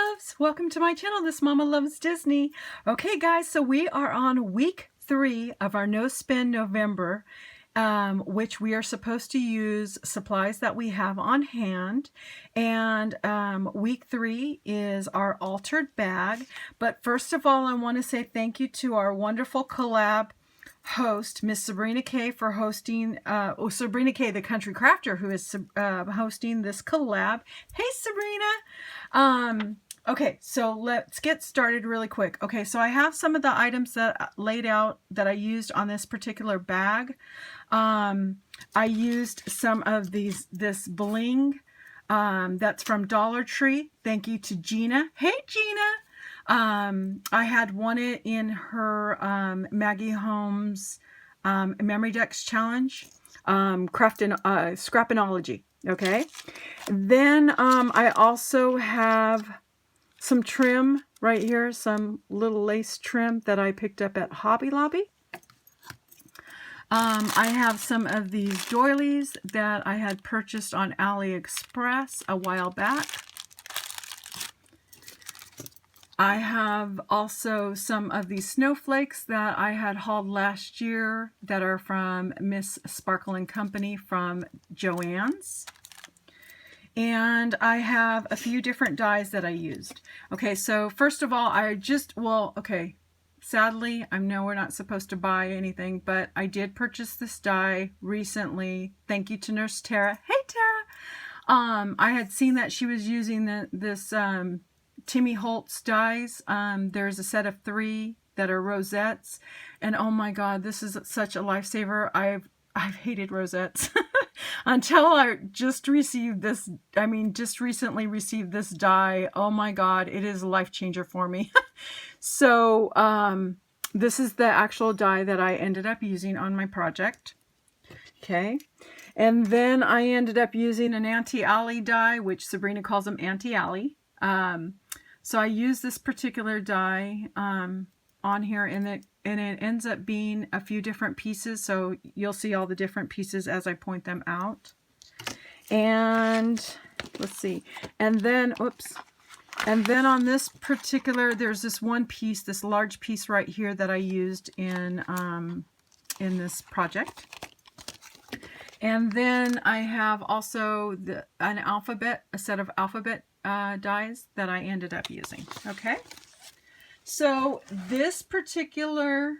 loves! Welcome to my channel, This Mama Loves Disney. Okay guys, so we are on week 3 of our No Spend November, which we are supposed to use supplies that we have on hand. And week 3 is our altered bag. But first of all, I want to say thank you to our wonderful collab host, Miss Sabrina Kaye, for hosting, Sabrina Kaye, the country crafter, who is hosting this collab. Hey Sabrina! Okay, so let's get started really quick. Okay, so I have some of the items that laid out that I used on this particular bag. I used some of this bling that's from Dollar Tree. Thank you to Gina. Hey Gina! I had won it in her Maggie Holmes Memory Decks Challenge, Scrapinology. Okay, then I also have some trim right here, some little lace trim that I picked up at Hobby Lobby. I have some of these doilies that I had purchased on AliExpress a while back. I have also some of these snowflakes that I had hauled last year that are from Miss Sparkle & Company from Joann's. And I have a few different dies that I used. Okay, so first of all, sadly, I know we're not supposed to buy anything, but I did purchase this die recently. Thank you to Nurse Tara. Hey, Tara! I had seen that she was using this Timmy Holtz dies. There's a set of 3 that are rosettes, and oh my god, this is such a lifesaver. I've hated rosettes until I just received this. Just recently received this die. Oh my god, it is a life changer for me. So this is the actual die that I ended up using on my project. Okay, and then I ended up using an anti-alley die, which Sabrina calls them anti-alley. So I use this particular die on here, and it ends up being a few different pieces, so you'll see all the different pieces as I point them out. And let's see, and then on this particular, there's this one piece, this large piece right here that I used in this project. And then I have also a set of alphabet dies that I ended up using. Okay, so this particular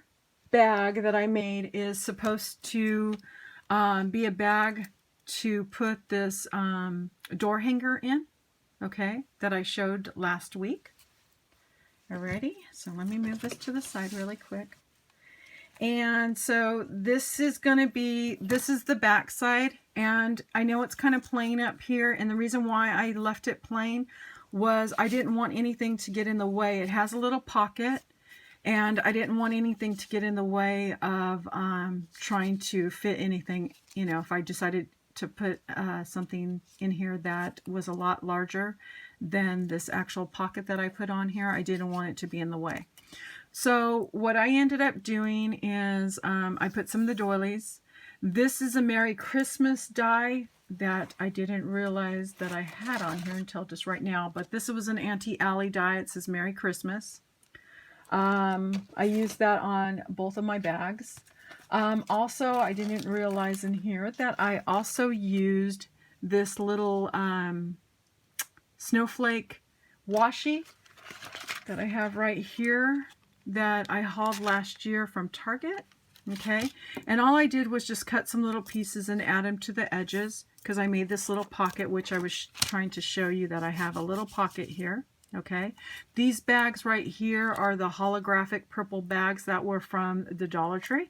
bag that I made is supposed to be a bag to put this door hanger in, okay, that I showed last week. Alrighty, so let me move this to the side really quick. And so this is the back side, and I know it's kind of plain up here, and the reason why I left it plain was I didn't want anything to get in the way. It has a little pocket, and I didn't want anything to get in the way of trying to fit anything, you know, if I decided to put something in here that was a lot larger than this actual pocket that I put on here. I didn't want it to be in the way. So what I ended up doing is I put some of the doilies. This is a Merry Christmas die that I didn't realize that I had on here until just right now, but this was an anti-alley die. It says Merry Christmas. I used that on both of my bags. Also, I didn't realize in here that I also used this little snowflake washi that I have right here that I hauled last year from Target. Okay, and all I did was just cut some little pieces and add them to the edges, because I made this little pocket, which I was trying to show you that I have a little pocket here. Okay, these bags right here are the holographic purple bags that were from the Dollar Tree.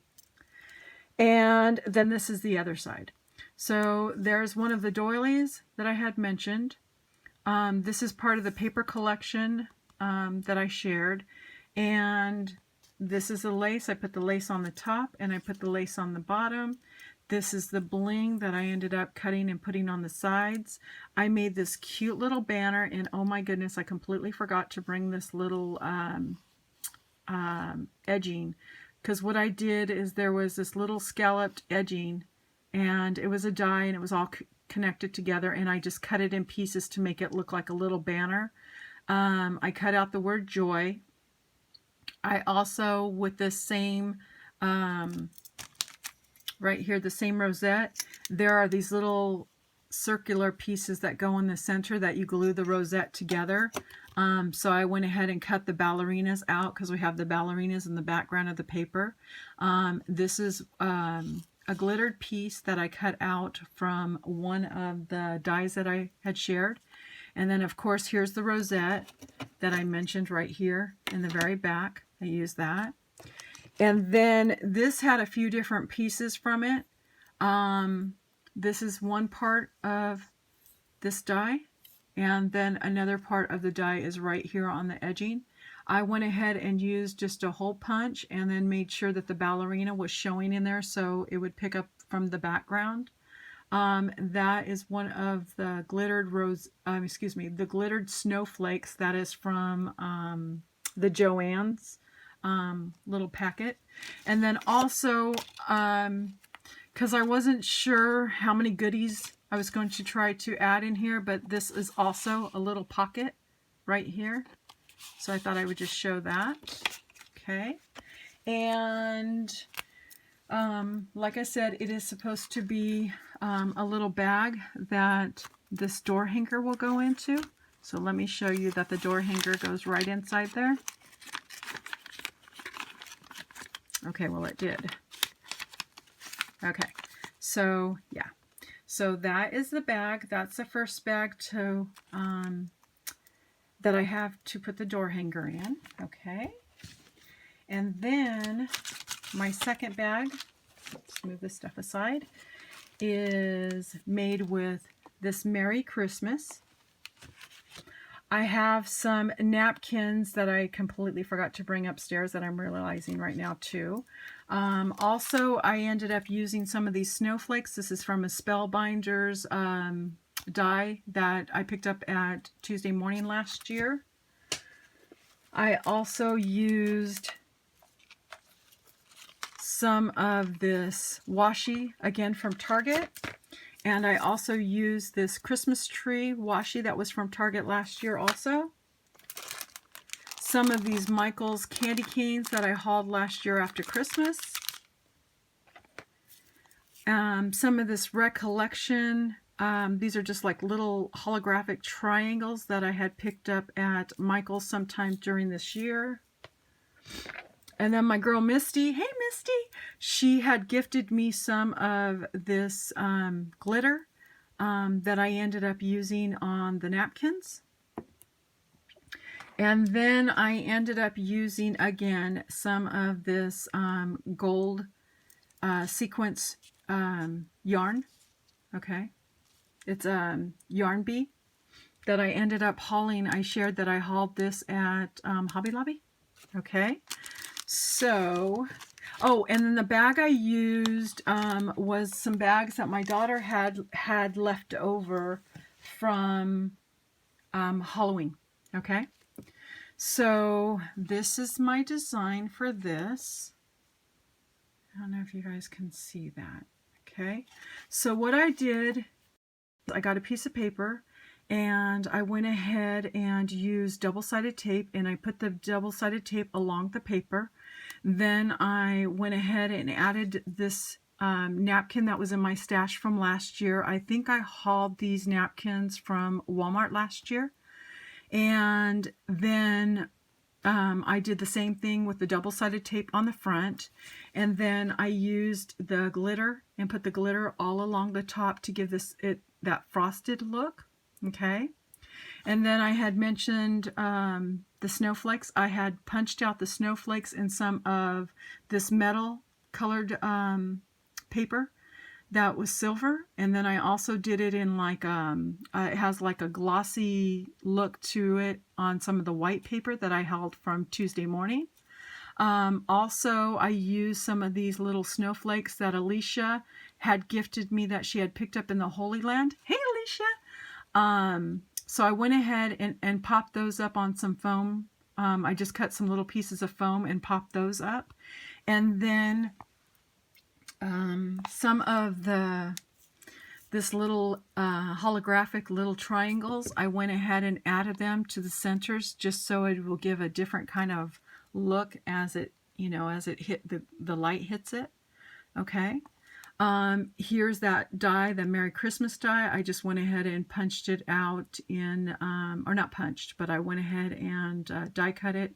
And then this is the other side. So there's one of the doilies that I had mentioned. This is part of the paper collection that I shared. And this is the lace. I put the lace on the top and I put the lace on the bottom. This is the bling that I ended up cutting and putting on the sides. I made this cute little banner, and oh my goodness, I completely forgot to bring this little edging, because what I did is there was this little scalloped edging, and it was a die, and it was all connected together, and I just cut it in pieces to make it look like a little banner. I cut out the word joy. I also, with this same, right here, the same rosette, there are these little circular pieces that go in the center that you glue the rosette together. So I went ahead and cut the ballerinas out because we have the ballerinas in the background of the paper. This is a glittered piece that I cut out from one of the dies that I had shared. And then, of course, here's the rosette that I mentioned right here in the very back. I used that. And then this had a few different pieces from it. This is one part of this die, and then another part of the die is right here on the edging. I went ahead and used just a hole punch and then made sure that the ballerina was showing in there so it would pick up from the background. That is one of the glittered the glittered snowflakes that is from the Joann's little packet. And then also, because I wasn't sure how many goodies I was going to try to add in here, but this is also a little pocket right here. So I thought I would just show that. Okay. And like I said, it is supposed to be a little bag that this door hanger will go into. So let me show you that the door hanger goes right inside there. Okay, well it did. Okay, so yeah. So that is the bag. That's the first bag to that I have to put the door hanger in. Okay. And then my second bag, let's move this stuff aside, is made with this Merry Christmas. I have some napkins that I completely forgot to bring upstairs that I'm realizing right now too. Also, I ended up using some of these snowflakes. This is from a Spellbinders die that I picked up at Tuesday morning last year. I also used some of this washi, again from Target. And I also used this Christmas tree washi that was from Target last year also. Some of these Michael's candy canes that I hauled last year after Christmas. Some of this Recollection. These are just like little holographic triangles that I had picked up at Michael's sometime during this year. And then my girl Misty, hey Misty, she had gifted me some of this glitter that I ended up using on the napkins. And then I ended up using again some of this gold sequence yarn. Okay, it's Yarn Bee that I ended up hauling. I shared that I hauled this at Hobby Lobby. Okay. So, oh, and then the bag I used was some bags that my daughter had left over from Halloween. Okay, so this is my design for this. I don't know if you guys can see that. Okay, so what I did, I got a piece of paper and I went ahead and used double-sided tape, and I put the double-sided tape along the paper. Then I went ahead and added this napkin that was in my stash from last year. I think I hauled these napkins from Walmart last year. And then I did the same thing with the double-sided tape on the front. And then I used the glitter and put the glitter all along the top to give this that frosted look. Okay, and then I had mentioned the snowflakes. I had punched out the snowflakes in some of this metal colored paper that was silver, and then I also did it in like it has like a glossy look to it on some of the white paper that I held from Tuesday morning. Also, I used some of these little snowflakes that Alicia had gifted me that she had picked up in the Holy Land. Hey, Alicia! So I went ahead and popped those up on some foam. I just cut some little pieces of foam and popped those up. And then some of the this little holographic little triangles. I went ahead and added them to the centers just so it will give a different kind of look as it, you know, as it hit the light hits it. Okay. Here's that die, the Merry Christmas die. I just went ahead and punched it out in, or not punched, but I went ahead and die cut it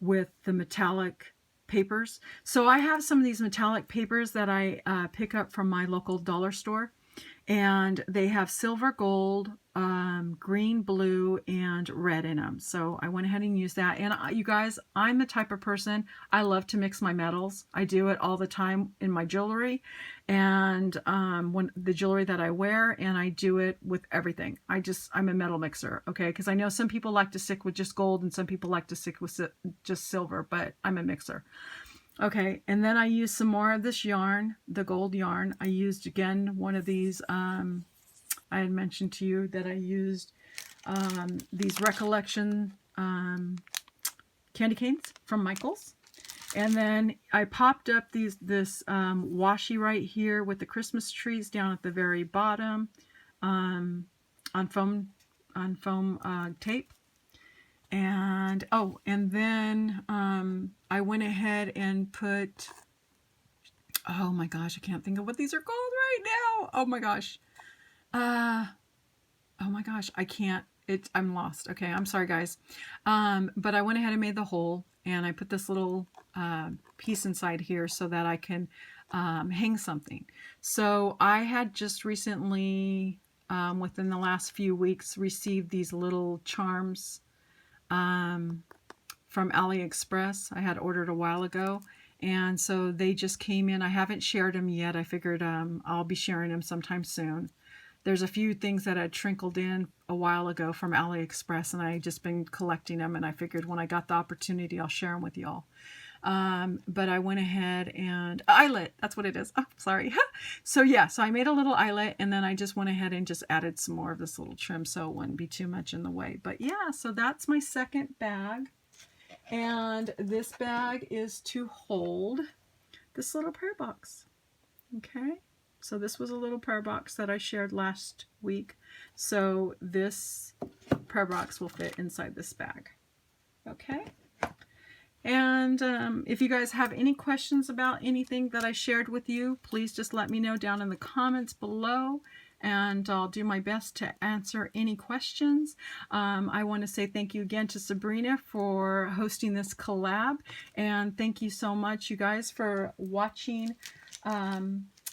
with the metallic papers. So I have some of these metallic papers that I pick up from my local dollar store, and they have silver, gold, green, blue, and red in them. So I went ahead and used that. And you guys, I'm the type of person, I love to mix my metals. I do it all the time in my jewelry and when the jewelry that I wear, and I do it with everything. I'm a metal mixer, okay? Because I know some people like to stick with just gold and some people like to stick with just silver, but I'm a mixer. Okay, and then I used some more of this yarn, the gold yarn. I used, again, one of these, I had mentioned to you that I used these Recollection candy canes from Michaels. And then I popped up this washi right here with the Christmas trees down at the very bottom on foam tape. And oh, and then I went ahead and put, oh my gosh, I can't think of what these are called right now. Oh my gosh. Oh my gosh, I can't, I'm lost. Okay, I'm sorry guys. But I went ahead and made the hole, and I put this little piece inside here so that I can hang something. So I had just recently, within the last few weeks, received these little charms from AliExpress. I had ordered a while ago, and so they just came in. I haven't shared them yet. I figured I'll be sharing them sometime soon. There's a few things that had trickled in a while ago from AliExpress, and I just been collecting them, and I figured when I got the opportunity, I'll share them with y'all. But I went ahead and eyelet, that's what it is. Oh, sorry. So yeah, so I made a little eyelet, and then I just went ahead and just added some more of this little trim so it wouldn't be too much in the way. But yeah, so that's my second bag. And this bag is to hold this little prayer box. Okay. So this was a little prayer box that I shared last week. So this prayer box will fit inside this bag. Okay. And if you guys have any questions about anything that I shared with you, please just let me know down in the comments below, and I'll do my best to answer any questions. I want to say thank you again to Sabrina for hosting this collab, and thank you so much, you guys, for watching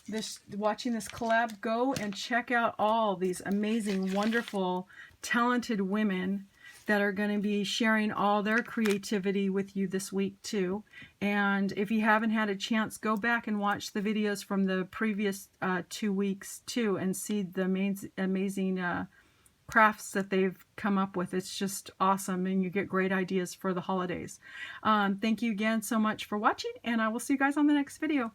this collab. Go and check out all these amazing, wonderful, talented women that are going to be sharing all their creativity with you this week too. And if you haven't had a chance, go back and watch the videos from the previous 2 weeks too, and see the amazing crafts that they've come up with. It's just awesome, and you get great ideas for the holidays. Thank you again so much for watching, and I will see you guys on the next video.